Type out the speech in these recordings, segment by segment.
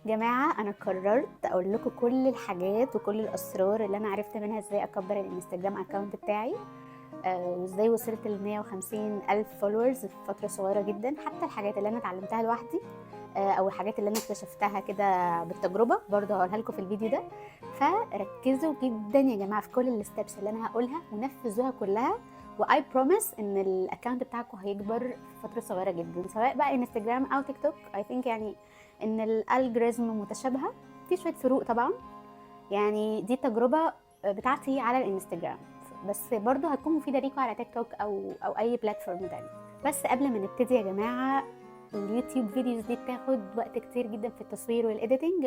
جماعة أنا قررت أقول لكم كل الحاجات وكل الأسرار اللي أنا عرفت منها إزاي أكبر الانستجرام أكاونت بتاعي. وإزاي وصلت ل 150 ألف فولورز في فترة صغيرة جدا. حتى الحاجات اللي أنا اتعلمتها لوحدي أو الحاجات اللي أنا اكتشفتها كده بالتجربة برضه هقولها لكم في الفيديو ده. فركزوا جدا يا جماعة في كل الستبس اللي أنا هقولها ونفذوها كلها، واي بروميس ان الاكونت بتاعكم هيكبر في فتره صغيره جدا، سواء بقى انستجرام او تيك توك. اي ثينك يعني ان الالجوريزم متشابهه، في شويه فروق طبعا. يعني دي التجربه بتاعتي على الانستجرام، بس برضو هتكون مفيده ليكم على تيك توك او اي بلاتفورم تاني. بس قبل ما نبتدي يا جماعه، اليوتيوب فيديوز دي بتاخد وقت كتير جدا في التصوير والايديتنج،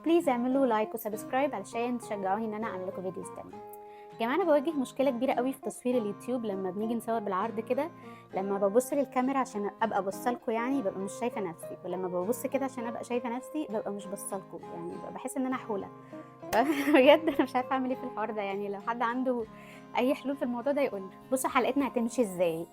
بليز اعملوا لايك وسبسكرايب علشان تشجعوني ان انا اعمل لكم فيديوز تانية. كمان انا بواجه مشكله كبيره قوي في تصوير اليوتيوب لما بنيجي نصور بالعرض كده. لما ببص للكاميرا عشان ابقى بصلكوا يعني ببقى مش شايفه نفسي، ولما ببص كده عشان ابقى شايفه نفسي ببقى مش بصلكوا، يعني بحس ان انا حوله. بجد انا مش عارفه اعمل ايه في الحوار ده، يعني لو حد عنده اي حلول في الموضوع ده يقول لي. بصوا حلقتنا هتمشي ازاي.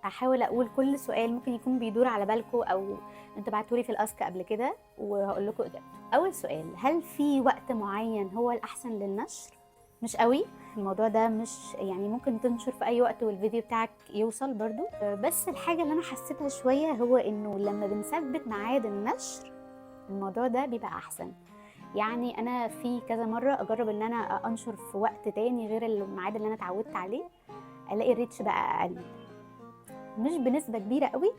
هحاول اقول كل سؤال ممكن يكون بيدور على بالكم او انتوا بعتولي في الاسك قبل كده وهقول لكم اجابته. اول سؤال، هل في وقت معين هو الاحسن للنشر؟ مش قوي. الموضوع ده مش يعني ممكن تنشر في اي وقت والفيديو بتاعك يوصل برضو. بس الحاجة اللي انا حسيتها شوية هو انه لما بنثبت ميعاد النشر الموضوع ده بيبقى احسن. يعني انا في كذا مرة اجرب ان انا انشر في وقت تاني غير الميعاد اللي انا اتعودت عليه، الاقي الريتش بقى اقل، مش بنسبة كبيرة قوي،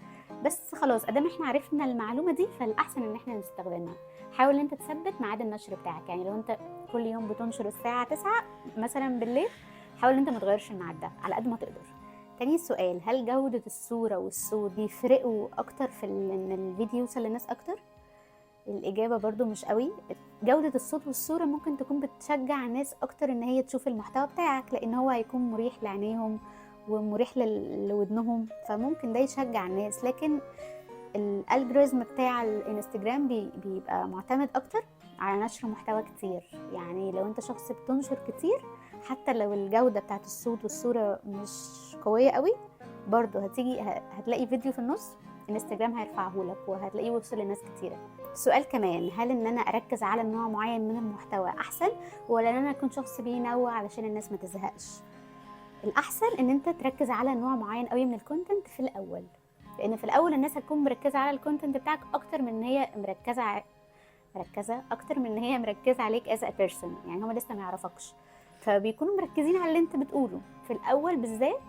بس خلاص ادام احنا عرفنا المعلومة دي فالاحسن ان احنا نستخدمها. حاول ان انت تثبت ميعاد النشر بتاعك، يعني لو انت كل يوم بتنشر الساعة 9 مثلا بالليل، حاول ان انت ما تغيرش الميعاد ده على قد ما تقدر. تاني سؤال، هل جودة الصورة والصوت بيفرقوا اكتر في ان الفيديو يوصل للناس اكتر؟ الإجابة برضو مش قوي. جودة الصوت والصورة ممكن تكون بتشجع الناس أكتر إن هي تشوف المحتوى بتاعك، لأن هو هيكون مريح لعينيهم ومريح لودنهم، فممكن ده يشجع الناس. لكن الالجوريزم بتاع الانستجرام بيبقى معتمد أكتر على نشر محتوى كتير. يعني لو انت شخص بتنشر كتير، حتى لو الجودة بتاعت الصوت والصورة مش قوية قوي، برضو هتلاقي فيديو في النص انستجرام هيرفعه لك وهتلاقيه وصل لناس كتيرة. سؤال كمان، هل ان انا اركز على نوع معين من المحتوى احسن، ولا ان انا اكون شخص بينوع علشان الناس ما تزهقش؟ الاحسن ان انت تركز على نوع معين قوي من الكونتنت في الاول، لان في الاول الناس هتكون مركزه على الكونتنت بتاعك اكتر من ان هي مركزه اكتر من ان هي مركزه عليك as a person، يعني هما لسه ما يعرفكش، فبيكونوا مركزين على اللي انت بتقوله في الاول بالذات.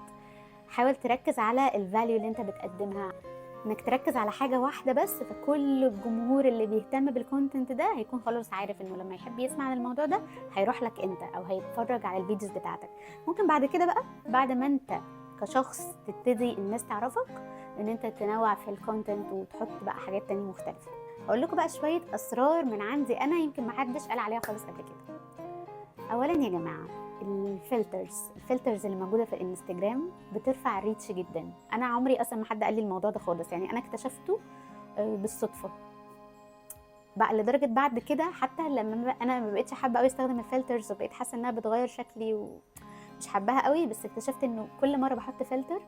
حاول تركز على الفاليو اللي انت بتقدمها، انك تركز على حاجه واحده بس، فكل الجمهور اللي بيهتم بالكونتنت ده هيكون خلاص عارف انه لما يحب يسمع عن الموضوع ده هيروح لك انت او هيتفرج على الفيديوز بتاعتك. ممكن بعد كده بقى، بعد ما انت كشخص تبتدي الناس تعرفك، ان انت تنوع في الكونتنت وتحط بقى حاجات تانية مختلفه. اقول لكم بقى شويه اسرار من عندي انا يمكن محدش قال عليها خالص قبل كده. اولا يا جماعه، الفلترز اللي موجوده في الانستجرام بترفع الريتش جدا. انا عمري اصلا ما حد قال لي الموضوع ده خالص، يعني انا اكتشفته بالصدفه بقى، لدرجه بعد كده حتى لما انا ما بقتش حابه قوي استخدم الفلترز وبقيت حاسه انها بتغير شكلي ومش حباها قوي، بس اكتشفت انه كل مره بحط فلتر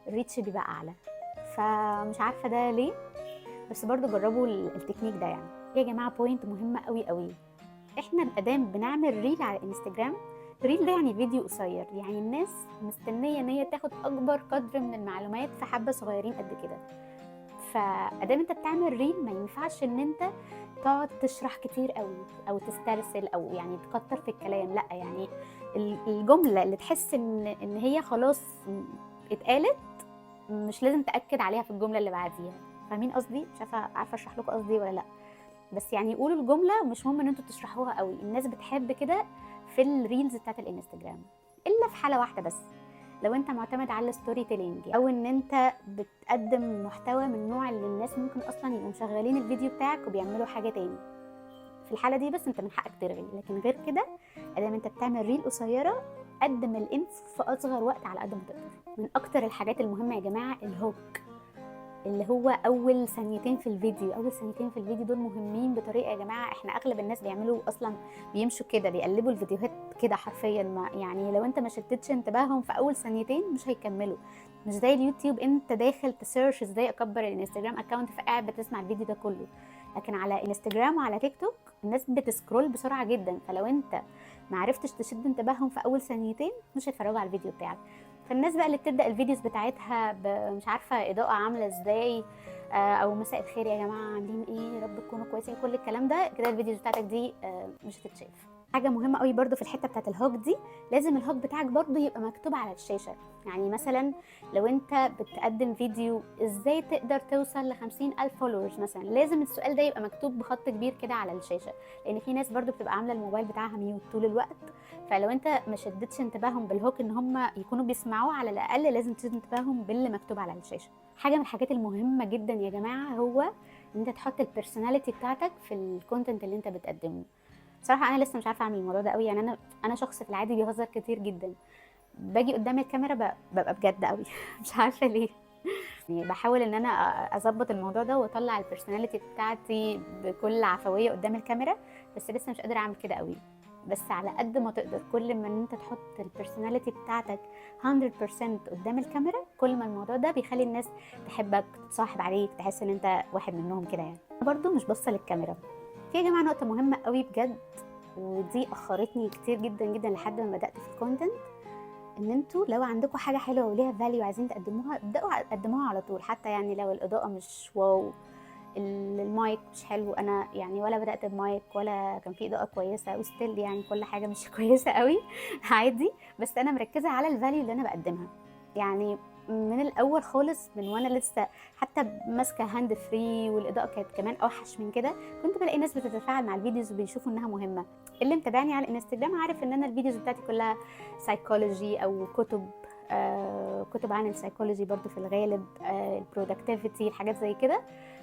الريتش بيبقى اعلى. فمش عارفه ده ليه، بس برضو جربوا التكنيك ده. يعني يا جماعه بوينت مهمه قوي قوي، احنا الادام بنعمل ريل على الانستجرام، ريل ده يعني فيديو قصير، يعني الناس مستنيه ان هي تاخد اكبر قدر من المعلومات في حبه صغيرين قد كده. فادام انت بتعمل ريل ما ينفعش ان انت تقعد تشرح كتير قوي او تسترسل او يعني تكتر في الكلام، لا يعني الجمله اللي تحس ان هي خلاص اتقالت مش لازم تاكد عليها في الجمله اللي بعديها. فاهمين قصدي؟ مش عارفه اشرح لكم قصدي ولا لا، بس يعني قولوا الجمله، مش مهم ان انتوا تشرحوها قوي، الناس بتحب كده في الريلز بتاعت الانستجرام. الا في حاله واحده بس، لو انت معتمد على الستوري تيلينج او ان انت بتقدم محتوى من النوع اللي الناس ممكن اصلا يبقوا مشغلين الفيديو بتاعك وبيعملوا حاجه تاني. في الحاله دي بس انت من حقك ترغي، لكن غير كده ادام انت بتعمل ريل قصيره قدم الانف في اصغر وقت على قد ما تقدر. من اكتر الحاجات المهمه يا جماعه الهوك، اللي هو اول ثانيتين في الفيديو. اول ثانيتين في الفيديو دول مهمين بطريقه يا جماعه، احنا اغلب الناس بيعملوا اصلا بيمشوا كده بيقلبوا الفيديوهات كده حرفيا، ما يعني لو انت ما شتتش انتباههم في اول ثانيتين مش هيكملوا. مش زي اليوتيوب انت داخل تسيرش ازاي اكبر الانستجرام اكونت فقاعد بتسمع الفيديو ده كله. لكن على انستجرام وعلى تيك توك الناس بتسكرول بسرعه جدا، فلو انت ما عرفتش تشد انتباههم في اول ثانيتين مش هيتفرجوا على الفيديو بتاعك. فالناس بقى اللي بتبدا الفيديوز بتاعتها مش عارفه اضاءه عامله ازاي، او مساء الخير يا جماعه عاملين ايه، يا رب تكونوا كويسين، كل الكلام ده كده الفيديوز بتاعتك دي مش هتتشاف. حاجه مهمه قوي برده في الحته بتاعت الهوك دي، لازم الهوك بتاعك برده يبقى مكتوب على الشاشه. يعني مثلا لو انت بتقدم فيديو ازاي تقدر توصل ل50,000 فولورز مثلا، لازم السؤال ده يبقى مكتوب بخط كبير كده على الشاشه، لان في ناس برده بتبقى عامله الموبايل بتاعها ميوت طول الوقت، فلو انت ما شدتش انتباههم بالهوك ان هم يكونوا بيسمعوه، على الاقل لازم تشد انتباههم باللي مكتوب على الشاشه. حاجه من الحاجات المهمه جدا يا جماعه هو ان انت تحط البيرسوناليتي بتاعتك في الكونتنت اللي انت بتقدمه. بصراحه انا لسه مش عارفه اعمل الموضوع ده قوي، يعني انا شخص في العادي بيهزر كتير جدا، باجي قدام الكاميرا ببقى بجد قوي مش عارفه ليه. يعني بحاول ان انا اظبط الموضوع ده واطلع البيرسوناليتي بتاعتي بكل عفويه قدام الكاميرا، بس لسه مش قادره اعمل كده قوي. بس على قد ما تقدر كل ما ان انت تحط البيرسوناليتي بتاعتك 100% قدام الكاميرا، كل ما الموضوع ده بيخلي الناس تحبك، تتصاحب عليك، تحس ان انت واحد منهم كده. يعني برضو مش باصه للكاميرا. في يا جماعه نقطه مهمه قوي بجد، ودي اخرتني كتير جدا جدا لحد ما بدات في الكونتنت، ان انتوا لو عندكم حاجه حلوه وليها فاليو عايزين تقدموها، ابداوا قدموها على طول. حتى يعني لو الاضاءه مش واو، المايك مش حلو، انا يعني ولا بدات بمايك ولا كان في اضاءه كويسه، وستيل يعني كل حاجه مش كويسه قوي عادي، بس انا مركزه على الفاليو اللي انا بقدمها. يعني من الاول خالص، من وانا لسه حتى ماسكه هاند فري والاضاءه كانت كمان اوحش من كده، كنت بلاقي ناس بتتفاعل مع الفيديوز وبيشوفوا انها مهمه. اللي متابعني على الانستجرام عارف ان انا الفيديوز بتاعتي كلها سايكولوجي او كتب عن السايكولوجي برضو في الغالب، البرودكتيفيتي، الحاجات زي كده.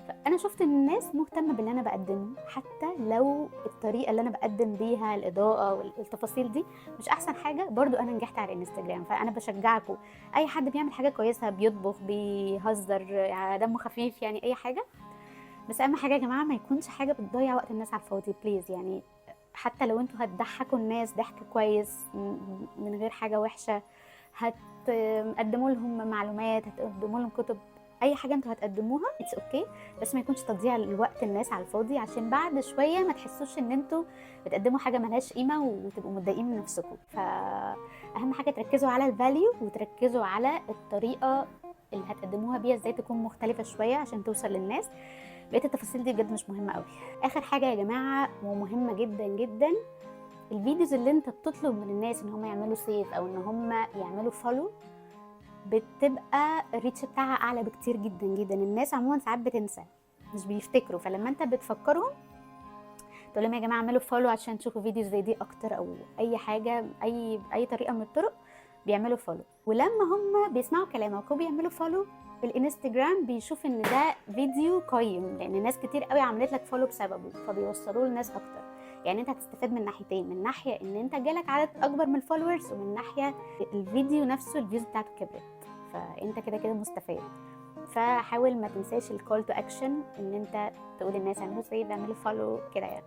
فانا شفت ان الناس مهتمه باللي انا بقدمه، حتى لو الطريقه اللي انا بقدم بيها الاضاءه والتفاصيل دي مش احسن حاجه، برضو انا نجحت على الانستجرام. فانا بشجعكم، اي حد بيعمل حاجه كويسه، بيطبخ، بيهزر، دمه خفيف، يعني اي حاجه، بس اهم حاجه يا جماعه ما يكونش حاجه بتضيع وقت الناس على الفاضي بليز. يعني حتى لو انتوا هتضحكوا الناس ضحك كويس من غير حاجه وحشه، هتقدموا لهم معلومات، هتقدموا لهم كتب، اي حاجه انتوا هتقدموها اتس اوكي، بس ما يكونش تضييع الوقت الناس على الفاضي، عشان بعد شويه ما تحسوش ان انتوا بتقدموا حاجه ملهاش قيمه وتبقوا متضايقين من نفسكم. فاهم حاجه تركزوا على الفاليو، وتركزوا على الطريقه اللي هتقدموها بيها ازاي تكون مختلفه شويه عشان توصل للناس. بقيت التفاصيل دي بجد مش مهمه قوي. اخر حاجه يا جماعه ومهمه جدا جدا، الفيديوز اللي انت بتطلب من الناس ان هم يعملوا سيف او ان هم يعملوا فولو، بتبقى الريتش بتاعها اعلى بكتير جدا جدا. الناس عموما ساعات بتنسى، مش بيفتكروا، فلما انت بتفكرهم تقول لهم يا جماعه اعملوا فولو عشان تشوفوا فيديوز زي دي اكتر، او اي حاجه، اي طريقه من الطرق، بيعملوا فولو. ولما هم بيسمعوا كلامك وبيعملوا فولو، الانستجرام بيشوف ان ده فيديو قيم، لان ناس كتير قوي عملت لك فولو بسببه، فبيوصلوه للناس اكتر. يعني انت هتستفاد من ناحيتين، من ناحيه ان انت جالك عدد اكبر من الفولورز، ومن ناحيه الفيديو نفسه الفيوز بتاعته كبرت، فانت كده كده مستفاد. فحاول ما تنساش الكول تو اكشن، ان انت تقول للناس اعملوا سيف، اعملوا فولو كده. يعني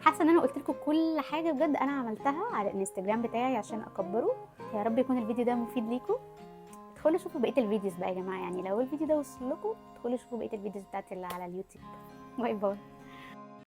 حاسه ان انا قلت لكم كل حاجه بجد انا عملتها على الانستجرام بتاعي عشان اكبره. يا رب يكون الفيديو ده مفيد ليكم. ادخلوا شوفوا بقيه الفيديوز بقى يا جماعه، يعني لو الفيديو ده وصل لكم ادخلوا شوفوا بقيه الفيديوز بتاعتي اللي على اليوتيوب. باي باي.